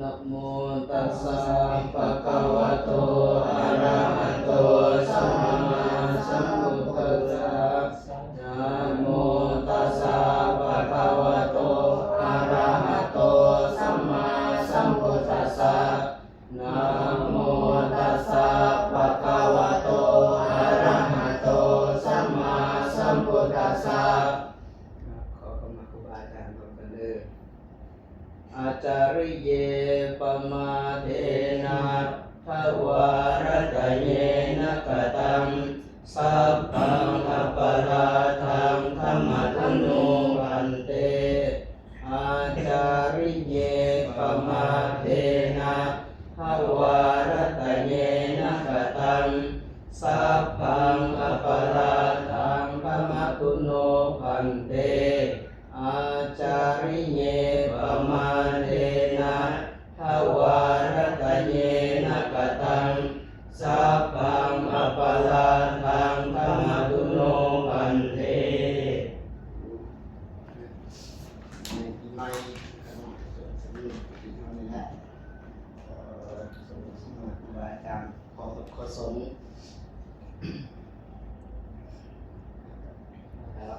นะโมตัสสะภะคะวะโตอะระหะโตสัมมาสัมพุทธัสสะนะโมตัสสะภะคะวะโตอะระหะโตสัมมาสัมพุทธัสสะนะโมตัสสะภะคะวะโตอะระหะโตสัมมาสัมพุทธัสสะขอกรรมครูบาอาจารย์ทุกท่านเด้ออาจาริเยปมาเทนะภวารตเยนะกตังสัพพังอปาราทังธัมมตุโนพันเตอาจาริเยปมาเทนะภวารตเยนะกตังสัพพังอปาราทังธัมมตุโนพันเตอาจาริเยปมาเทนะภวารตเยนะกตังสัพพังอปาราทังธัมมตุโนพันเตในปีใหม่ขนมสวนสมุนปีเท่านี้แหละสมุนสมุนครูบาอาจารย์ขอขอสงฆ์แล้ว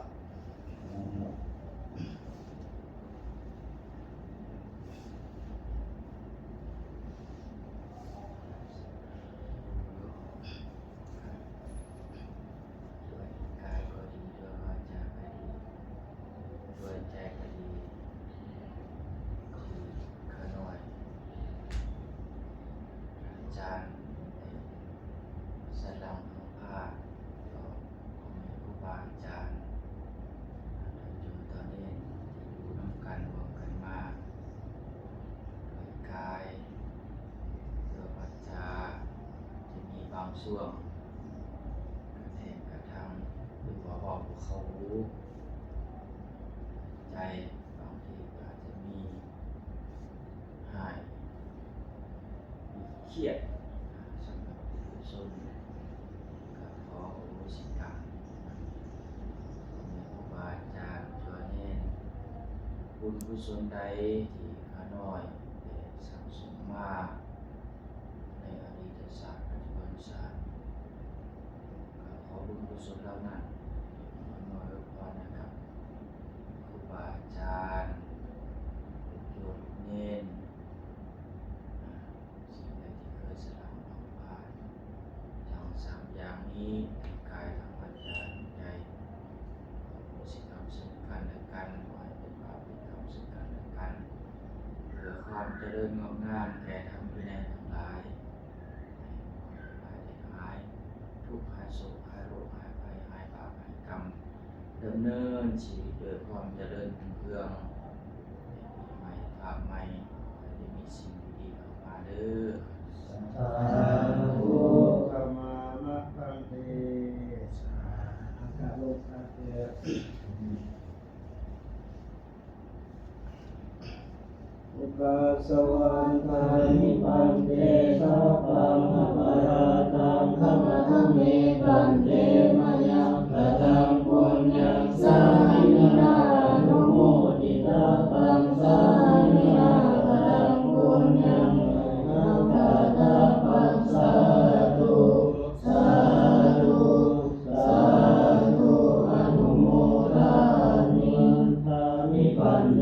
ด้วยกายก็ดีด้วยวาจาก็ดีด้วยใจก็ดีคือขาน้อยอาจารย์สลังของผ้าก็ของครูบาอาจารย์จนตอนนี้อยู่นำกันรวมกันมาด้วยกายด้วยวาจาจะมีบางช่วงกระแทกกระทั่งหรือว่าบอกเขารู้ใจบางทีก็อาจจะมีหายมีเครียดสำหรับผู้ชนก็ขอโอโหสิกรรมของครูบาอาจารย์ช่วยแน่นบุญกุศลใดที่ข้าน้อยได้สั่งสมมาในอดีตชาติปัจจุบันชาติ ขอบุญกุศลเหล่านั้นอำนวยพรนะครับครูบาอาจารย์ลูกโยมลูกเนนสิ่งใดที่เคยสละเอาผ่านทั้งสามอย่างนี้ทั้งกายทั้งวาจาทั้งใจขอโหสิกรรมซึ่งกันและกันขอให้เป็นบาปเป็นกรรมซึ่งกันและกันเพื่อความเจริญงอกงามแก่ธรรมวินัยทั้งหลายให้หายได้หาย ทุกข์หายโศกหายโรคหายภัยหายบาปหายกรรมดำเนินชีวิตโดยความเจริญรุ่งเรืองปีใหม่ภาพใหม่ให้ได้มีสิ่งดีๆเข้ามาเด้อ สาธุขมามะพันเตสาธุโลกาเตอุปาสวันทานิปันเตสัพพังอปาราตังธัมมะธัมเมปันเตมะยังกตังปุญญังสามินาอนุโมทิตาปังสามินากตังปุญญังอังคาตาปัสสาธุสาธุสาธุอนุโมทามิทามิปันเต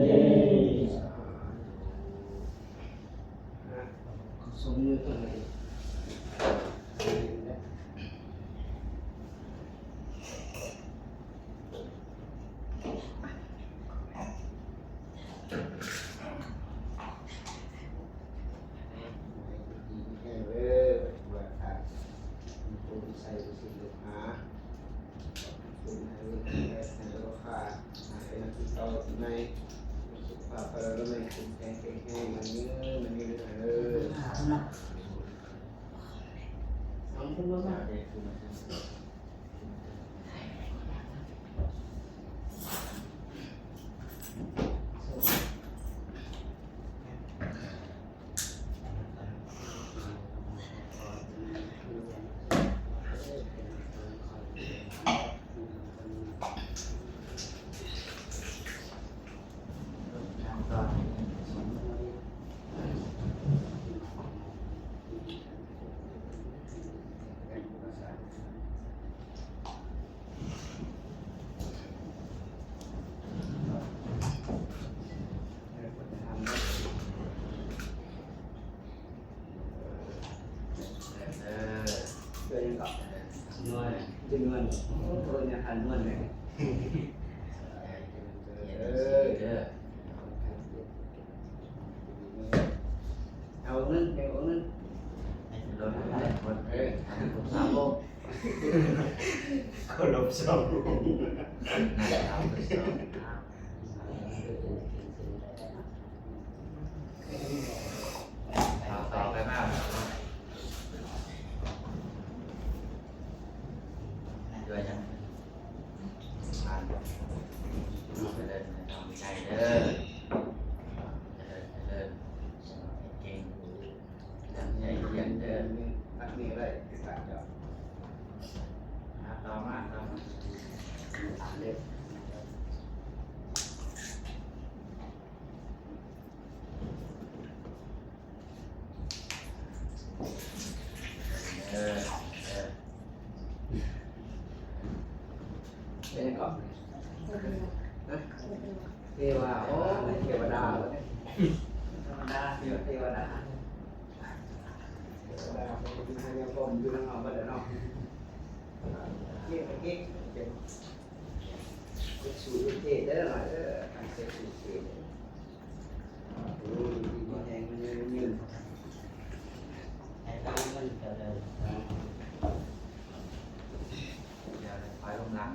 สมมือตัวเองในสุขภาพเราไม่คุ้มแข็งแข็งให้มันเนื้อมันนี่เลยน้องพูดว่าไงเด็กคือมัน เกิดยังก่อนนวลจะนวลโอ้ยเนี่ยทันนวลเลยเอานึงเอานึงรถได้คนผมสามโลคนลบสองเอาไปสองต่อไปมากด้วยนะผ่านไปเลยทำใจเด้อเดินเก่งทำใจเย็นเด้อ อันนี้อะไรติดตามเจ้า ต่อมาต่อมา เล็บ เออเป็นยังก่อนเทวาโอ้เทวดาเลยธรรมดาเทวดาเทวดาเป็นพญาพรหมอยู่ในห้องบัดเนาะเก่งเก่งเก่งสูตรเทศได้หน่อยทางเสสูตรเทศโอ้ยดีแหงมันยืนให้ตั้งมันเจริญเดี๋ยวคอยลงหลัง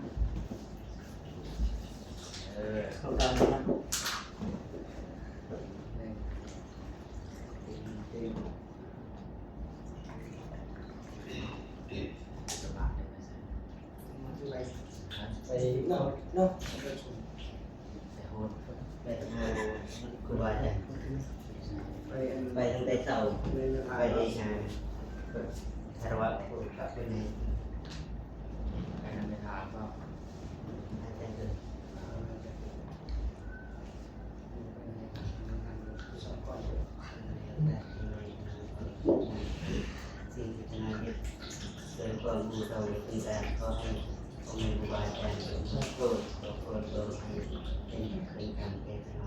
เข้าตามนะเก่ง สบายเลย ไปเนาะเนาะ แต่โหด ไปคือว่าจะ ไป ไปตั้งแต่เช้า ไป ไปในงานคารวะผู้กับเป็นใน ไปทำไปทานก็ อาจารย์เกิดสิ่งที่ทำให้เกิดความรู้เราเป็นการก็ให้องค์ครูบาอาจารย์โปรดให้เป็นการแก้ไข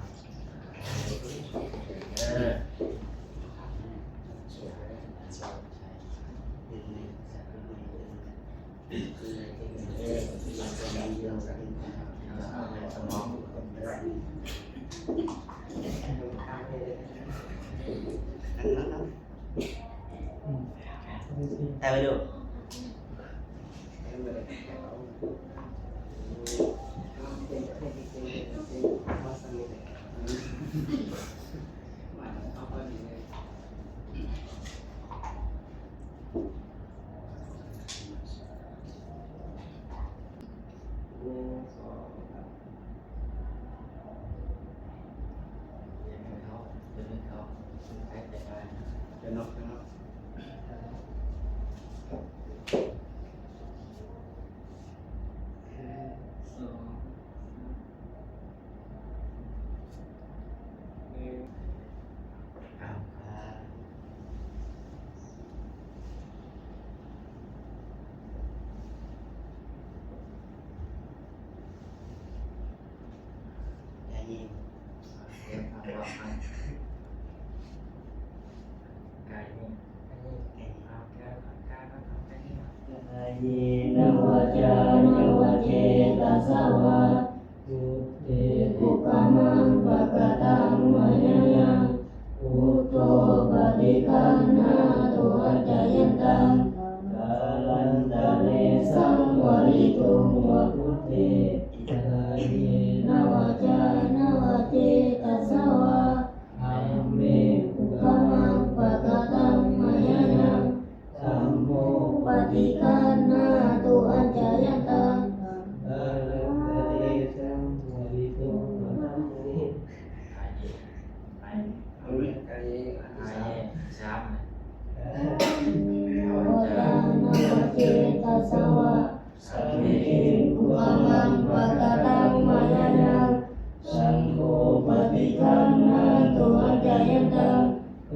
สมอง แต่ไปดู จะนกจะนกเยนะวะจานวะเจตัสสะวะตุเตอุปมังปะกะตังมะยะยังอุตโตปฏิคันนาตุอัจจยันตังกาลันตะเลสังวริตุงวะพุทเตกาเยนะวะจานวะเจตัสสะวะธัมเมอุปมังปะกะตังมะยะยังธัมโมปฏิคันนาตุอัจจยันตังกาลันตะเลสังวริตุงวะธัมเม เอาเรื่องการนี้ ช้ำ นะวะจานวะเจตัสสะวะสัมเมอุปมังปะกะตังมะยะยังสังโฆปฏิคันนาตุอัจจยันตัง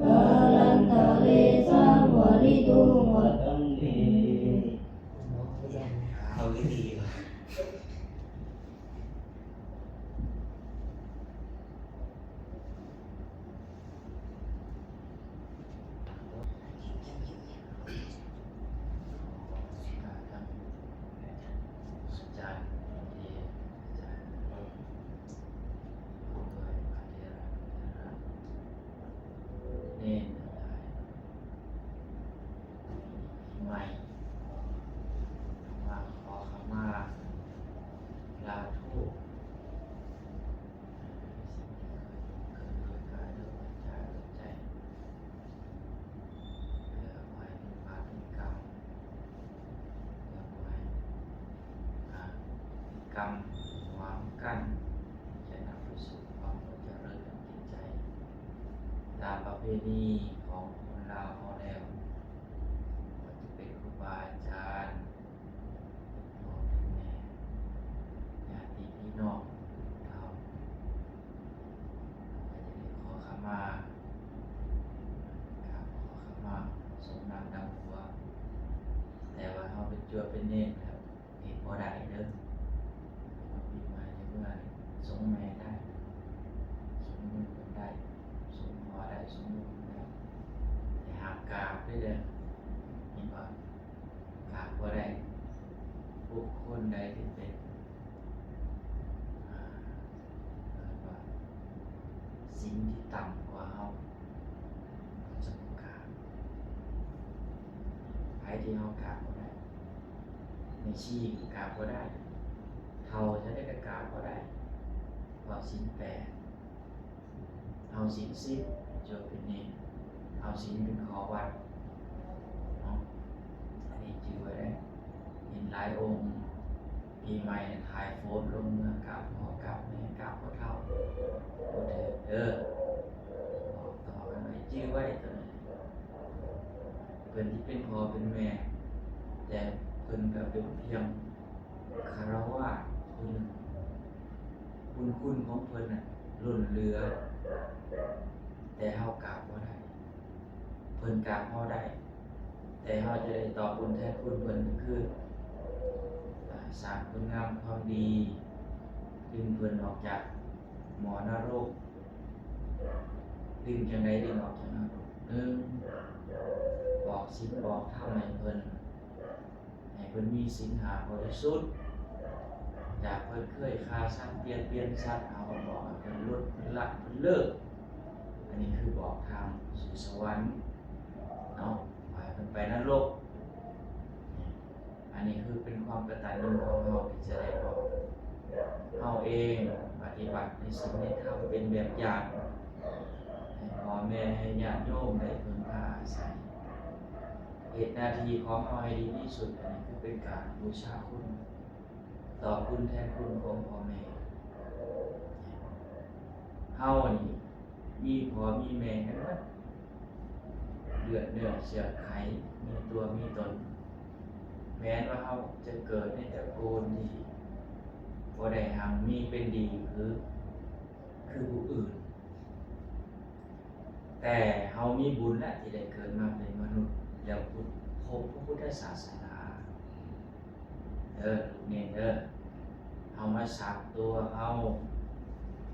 กาลันตะเลสังวริตุงวะธัมเม กรรมวางกั้นจะนำไปสู่ความเจริญทางจิตใจตามประเพณีของคนลาวเขาแล้วก็จะเป็นครูบาอาจารย์พ่อแม่ญาติพี่น้องเราก็จะได้ขอขมาครับขอขมาสมน้ำดำหัวแต่ว่าเขาเป็นจัวเป็นเนตรครับเห็นพอได้เด้อปีใหม่จะเมื่อสงแม่ได้สงมือคนได้สงหัวได้สงมือคนได้แต่หากกราบได้เด้อเห็นป่ะกราบพอได้บุคคลใดที่เป็นว่าสิ่งที่ต่ำกว่าเขาจะบ่กราบใครที่เขากราบก็ได้ไม่ชี้กราบก็ได้เท่าจะได้กราบก็ได้เพราะศีลแปดเอาศีลสิบจบเป็นนี้เอาศีลเป็นขอวัดเนาะอันนี้จือไว้ได้เห็นหลายองค์ปีใหม่ถ่ายโฟนลงเมื่อกราบพ่อกราบแม่กราบพ่อเท่าพ่อเถิดบอกต่อกันไปจื้อไว้ตัวนี้เพิ่นที่เป็นพ่อเป็นแม่แต่เพิ่นก็เป็นเพียงคารวะผู้หนึ่งคุณของเพิ่นน่ะล้นเหลือแต่เฮากราบบ่ได้เพิ่นกราบเฮาได้แต่เฮาจะได้ตอบบุญแทนคุณเพิ่นก็คือสร้างคุณงามความดีดึงเพิ่นออกจากหมอนรกดึงจังไดดึงออกจากนรกหนึ่งบอกศีลบอกธรรมให้เพิ่นมีศีลหาบริสุทธิ์จากเพิ่นเคยฆ่าสัตว์เปลี่ยนสัตว์เอาบอกให้เพิ่นลดเพิ่นละเพิ่นเลิกอันนี้คือบอกทางสู่สวรรค์เนาะไปเพิ่นไปนรกอันนี้คือเป็นความกตัญญูของเราที่จะได้บอกเราเองปฏิบัติในศีลในธรรมเป็นแบบอย่างให้พ่อแม่ให้ญาติโยมได้พึ่งพาอาศัยเหตุหน้าที่ของเราให้ดีที่สุดอันนี้คือเป็นการบูชาคุณตอบคุณแทนคุณของพ่อแม่เฮานี่มีพ่อมีแม่กันหมดเลือดเนื้อเชื้อไขมีตัวมีตนแม้ว่าเฮาจะเกิดในตระกูลที่บ่ได้หังมีเป็นดีคือผู้อื่นแต่เฮามีบุญและที่ได้เกิดมาเป็นมนุษย์แล้วพบพระพุทธศาสนาเนี่ยเฮามาสักตัวเฮา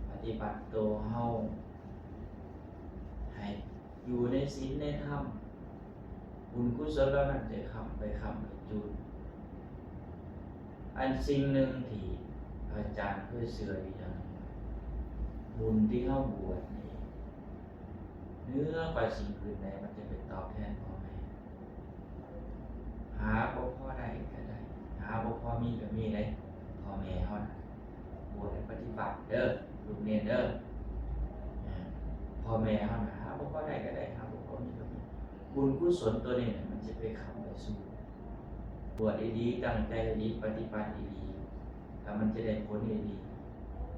ปฏิบัติตัวเฮาให้อยู่ในศีลในธรรมบุญกุศลแล้วนั่นจะคำไปจูนอันสิ่งหนึ่งที่อาจารย์เคยเสื่ออยู่อย่างบุญที่เฮาบวชนี่เนื้อกว่าสิ่งอื่นใดมันจะเป็นตอบแทนพ่อแม่หาบ่พอได้ก็ได้หาบ่พอมีก็มีได้พ่อแม่เฮานะบวชให้ปฏิบัติเด้อลูกเนรเด้อพ่อแม่เฮานะหาบ่พอได้ก็ได้หาบ่พอมีก็มีบุญกุศลตัวนี้มันจะไปค้ำไปสู่บวชดีๆตั้งใจดีปฏิบัติดีๆแล้วมันจะได้ผลดี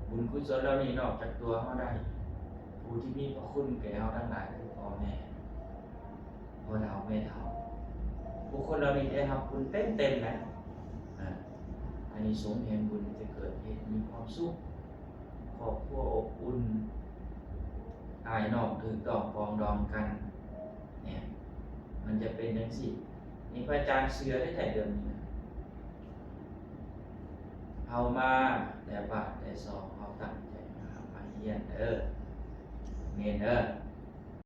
บุญกุศลเหล่านี้นอกจากตัวเฮาได้ผู้ที่มีพระคุณแก่เฮาทั้งหลายคือพ่อแม่พ่อเฒ่าแม่เฒ่าบุคคลเหล่านี้ได้รับบุญเต็มๆเลยอันนี้สงส์แห่งบุญจะเกิดเหตุมีความสุขครอบครัวอบอุ่นอายน้องถูกต้องปรองดองกันเนี่ยมันจะเป็นจังซี่นี่พระอาจารย์เชื่อได้แต่เดิมนี้นะเอามาแต่บาทแต่สองเอาตั้งใจมาเรียนเน